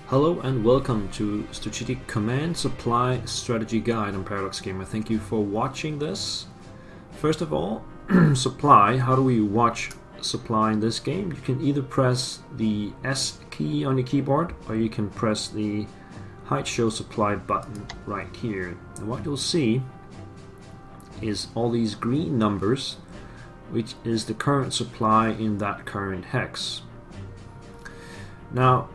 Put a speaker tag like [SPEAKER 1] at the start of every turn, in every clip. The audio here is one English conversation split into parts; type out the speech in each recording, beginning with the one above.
[SPEAKER 1] Hello and welcome to Strategic Command Supply Strategy Guide on Paradox Gamer. Thank you for watching this. First of all, supply. How do we watch supply in this game? You can either press the S key on your keyboard or you can press the Hide Show Supply button right here. And what you'll see is all these green numbers, which is the current supply in that current hex. Now,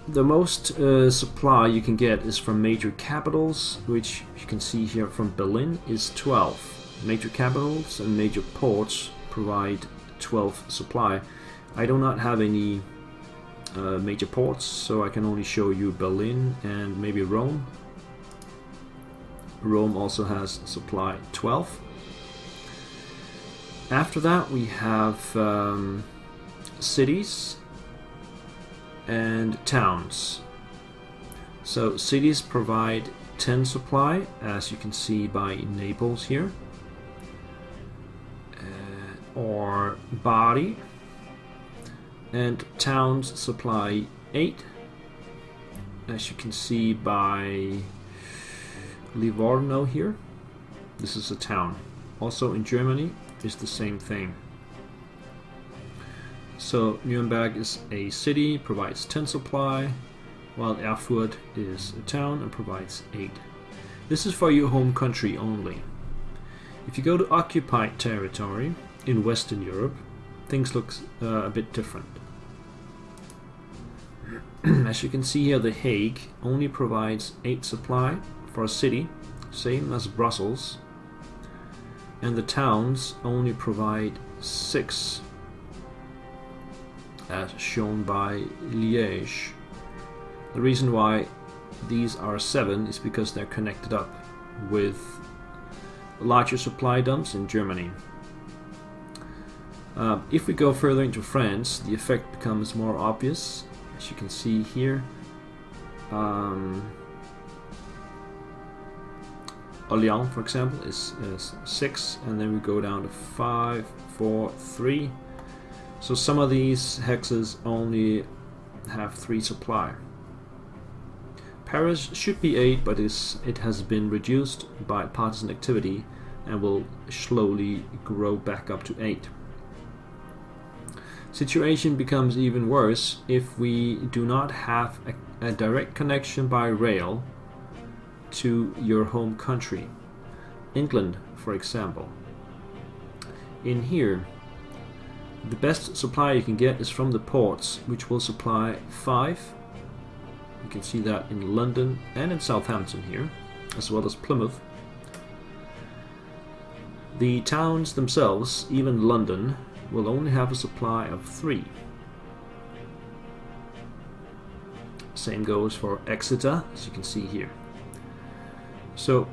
[SPEAKER 1] the most supply you can get is from major capitals, which you can see here from Berlin is 12. Major capitals and major ports provide 12 supply. I do not have any major ports, so I can only show you Berlin and maybe Rome. Rome also has supply 12. After that we have cities and towns. So cities provide 10 supply, as you can see by Naples here, or Bari, and towns supply 8, as you can see by Livorno here. This is a town. Also in Germany is the same thing. So Nuremberg is a city, provides 10 supply, while Erfurt is a town and provides 8. This is for your home country only. If you go to occupied territory in Western Europe, things look a bit different. As you can see here, The Hague only provides 8 supply for a city, same as Brussels, and the towns only provide 6, as shown by Liège. The reason why these are 7 is because they're connected up with larger supply dumps in Germany. If we go further into France, the effect becomes more obvious. As you can see here, Orléans, for example, is 6, and then we go down to 5, 4, 3. So some of these hexes only have 3 supply. Paris should be 8, but it has been reduced by partisan activity and will slowly grow back up to 8. Situation becomes even worse if we do not have a direct connection by rail to your home country. England, for example. In here, the best supply you can get is from the ports, which will supply 5. You can see that in London and in Southampton here, as well as Plymouth. The towns themselves, even London, will only have a supply of 3. Same goes for Exeter, as you can see here. So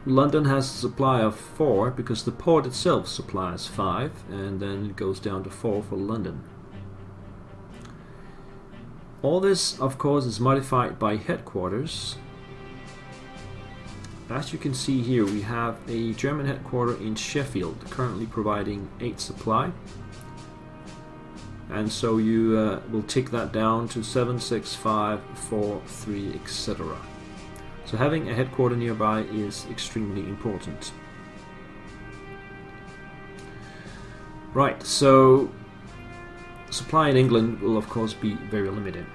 [SPEAKER 1] London has a supply of 4 because the port itself supplies 5, and then it goes down to 4 for London. All this, of course, is modified by headquarters. As you can see here, we have a German headquarter in Sheffield, currently providing 8 supply. And so you will tick that down to 7, 6, 5, 4, 3, etc. So having a headquarter nearby is extremely important. Right, so supply in England will of course be very limited.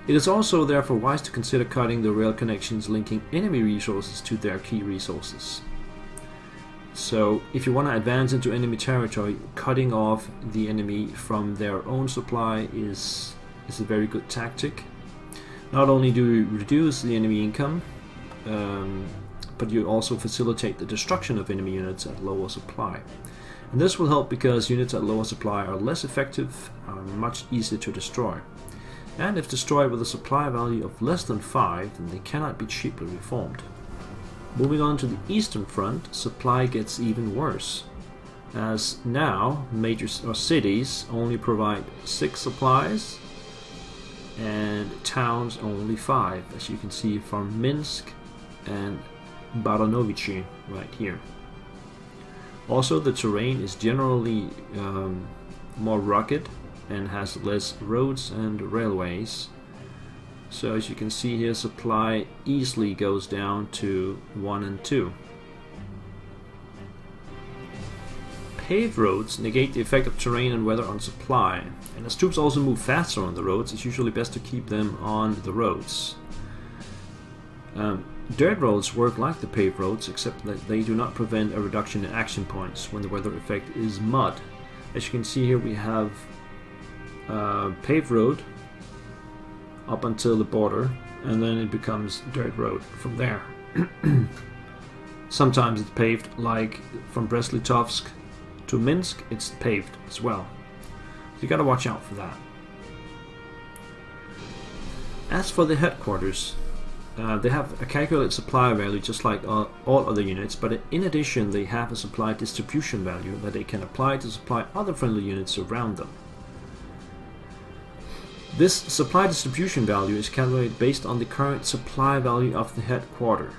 [SPEAKER 1] It is also therefore wise to consider cutting the rail connections linking enemy resources to their key resources. So if you want to advance into enemy territory, cutting off the enemy from their own supply is a very good tactic. Not only do you reduce the enemy income, but you also facilitate the destruction of enemy units at lower supply. And this will help because units at lower supply are less effective, are much easier to destroy. And if destroyed with a supply value of less than 5, then they cannot be cheaply reformed. Moving on to the Eastern Front, supply gets even worse, as now major cities only provide 6 supplies, and towns only 5, as you can see from Minsk and Baranovichi right here. Also, the terrain is generally more rugged and has less roads and railways, So as you can see here, supply easily goes down to 1 and 2. Paved roads negate the effect of terrain and weather on supply, and as troops also move faster on the roads, it's usually best to keep them on the roads. Dirt roads work like the paved roads, except that they do not prevent a reduction in action points when the weather effect is mud. As you can see here, we have paved road up until the border, and then it becomes dirt road from there. Sometimes it's paved, like from Brest-Litovsk to Minsk, it's paved as well. So you gotta watch out for that. As for the headquarters, they have a calculated supply value just like all other units, but in addition they have a supply distribution value that they can apply to supply other friendly units around them. This supply distribution value is calculated based on the current supply value of the headquarter.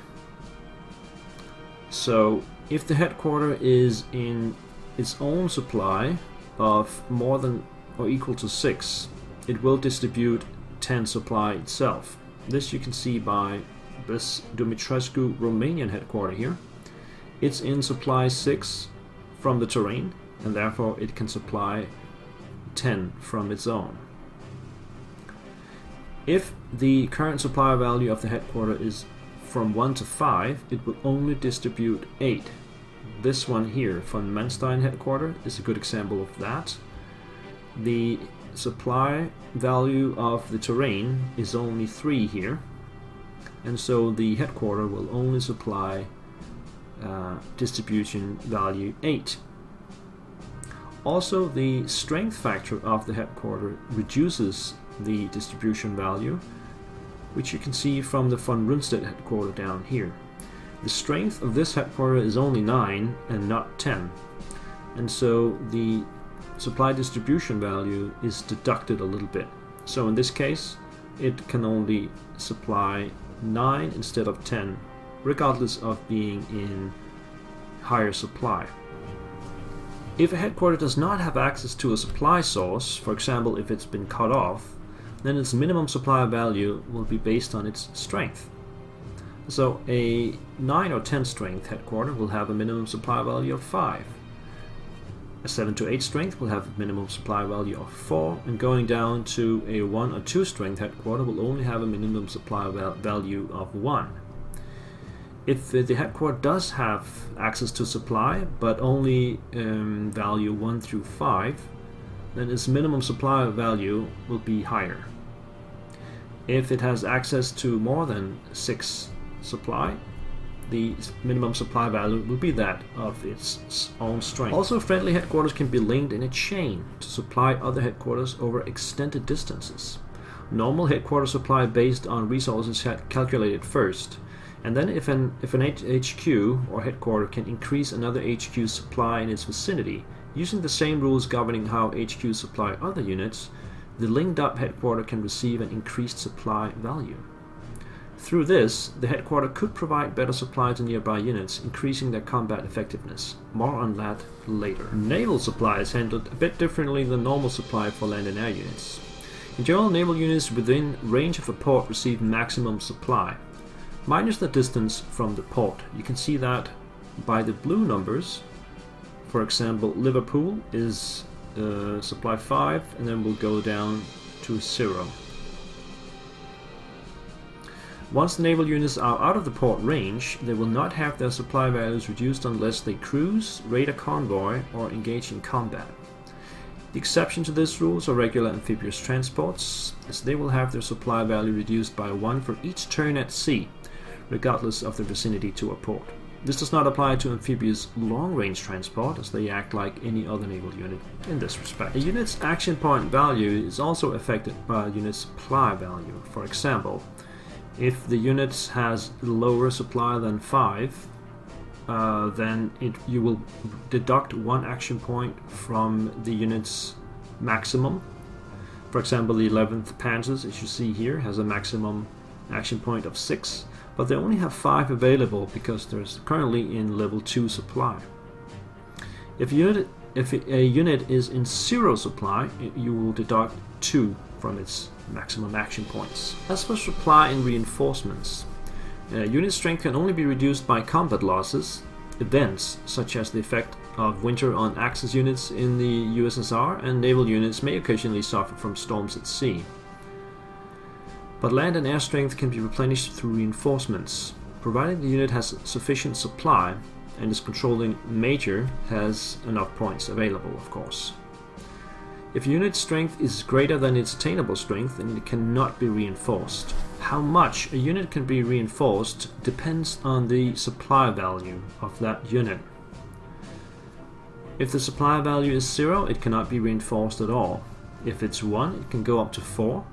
[SPEAKER 1] So if the headquarter is in its own supply of more than or equal to 6, it will distribute 10 supply itself. This you can see by this Dumitrescu Romanian headquarter here. It's in supply 6 from the terrain, and therefore it can supply 10 from its own. If the current supply value of the headquarter is from 1 to 5, it will only distribute 8. This one here from Manstein headquarter is a good example of that. The supply value of the terrain is only 3 here, and so the headquarter will only supply distribution value 8. Also, the strength factor of the headquarter reduces the distribution value, which you can see from the von Rundstedt headquarter down here. The strength of this headquarter is only 9 and not 10, and so the supply distribution value is deducted a little bit. So in this case, it can only supply 9 instead of 10, regardless of being in higher supply. If a headquarter does not have access to a supply source, for example if it's been cut off, then its minimum supply value will be based on its strength. So a 9 or 10 strength headquarter will have a minimum supply value of 5. A 7 to 8 strength will have a minimum supply value of 4, and going down to a 1 or 2 strength headquarter will only have a minimum supply value of 1. If the headquarter does have access to supply, but only value 1 through 5, then its minimum supply value will be higher. If it has access to more than 6 supply, the minimum supply value will be that of its own strength. Also, friendly headquarters can be linked in a chain to supply other headquarters over extended distances. Normal headquarter supply based on resources calculated first, and then if an HQ or headquarter can increase another HQ supply in its vicinity, using the same rules governing how HQ supply other units, the linked up headquarter can receive an increased supply value. Through this, the headquarter could provide better supply to nearby units, increasing their combat effectiveness. More on that later. Naval supply is handled a bit differently than normal supply for land and air units. In general, naval units within range of a port receive maximum supply, minus the distance from the port. You can see that by the blue numbers. For example, Liverpool is supply 5, and then we'll go down to 0. Once the naval units are out of the port range, they will not have their supply values reduced unless they cruise, raid a convoy, or engage in combat. The exception to this rule are regular amphibious transports, as they will have their supply value reduced by 1 for each turn at sea, regardless of their vicinity to a port. This does not apply to amphibious long-range transport, as they act like any other naval unit in this respect. A unit's action point value is also affected by a unit's supply value. For example, if the unit has lower supply than 5, then you will deduct 1 action point from the unit's maximum. For example, the 11th Panzers, as you see here, has a maximum action point of 6, but they only have 5 available because there's currently in level 2 supply. If a unit is in 0 supply, you will deduct 2 from its maximum action points. As for supply and reinforcements, unit strength can only be reduced by combat losses. Events such as the effect of winter on Axis units in the USSR and naval units may occasionally suffer from storms at sea. But land and air strength can be replenished through reinforcements, provided the unit has sufficient supply and its controlling major has enough points available, of course. If unit strength is greater than its attainable strength, then it cannot be reinforced. How much a unit can be reinforced depends on the supply value of that unit. If the supply value is 0, it cannot be reinforced at all. If it's 1, it can go up to 4.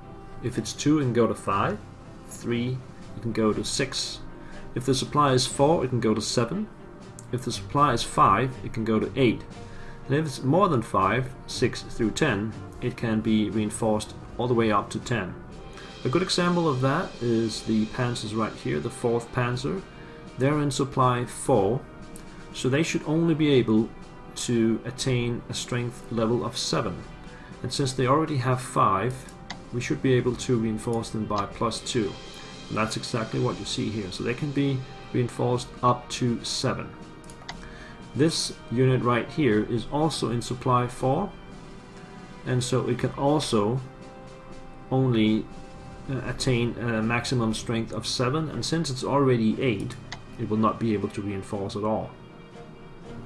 [SPEAKER 1] If it's 2, it can go to 5. 3, it can go to 6. If the supply is 4, it can go to 7. If the supply is 5, it can go to 8. And if it's more than 5, 6 through 10, it can be reinforced all the way up to 10. A good example of that is the panzers right here, the 4th Panzer. They're in supply 4, so they should only be able to attain a strength level of 7. And since they already have 5, we should be able to reinforce them by +2. And that's exactly what you see here. So they can be reinforced up to 7. This unit right here is also in supply 4, and so it can also only attain a maximum strength of 7, and since it's already 8, it will not be able to reinforce at all.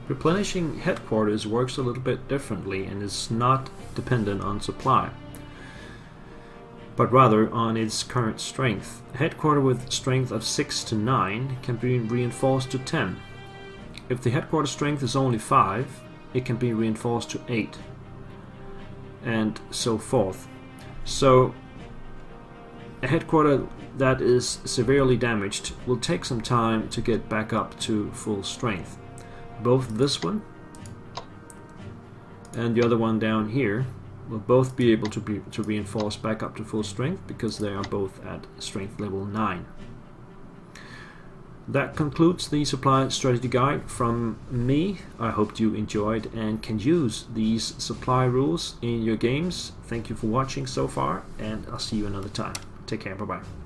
[SPEAKER 1] Replenishing headquarters works a little bit differently and is not dependent on supply, but rather on its current strength. A headquarter with strength of 6 to 9 can be reinforced to 10. If the headquarter strength is only 5, it can be reinforced to 8, and so forth. So a headquarter that is severely damaged will take some time to get back up to full strength. Both this one and the other one down here will both be able to reinforce back up to full strength because they are both at strength level 9. That concludes the supply strategy guide from me. I hope you enjoyed and can use these supply rules in your games. Thank you for watching so far, and I'll see you another time. Take care, bye bye.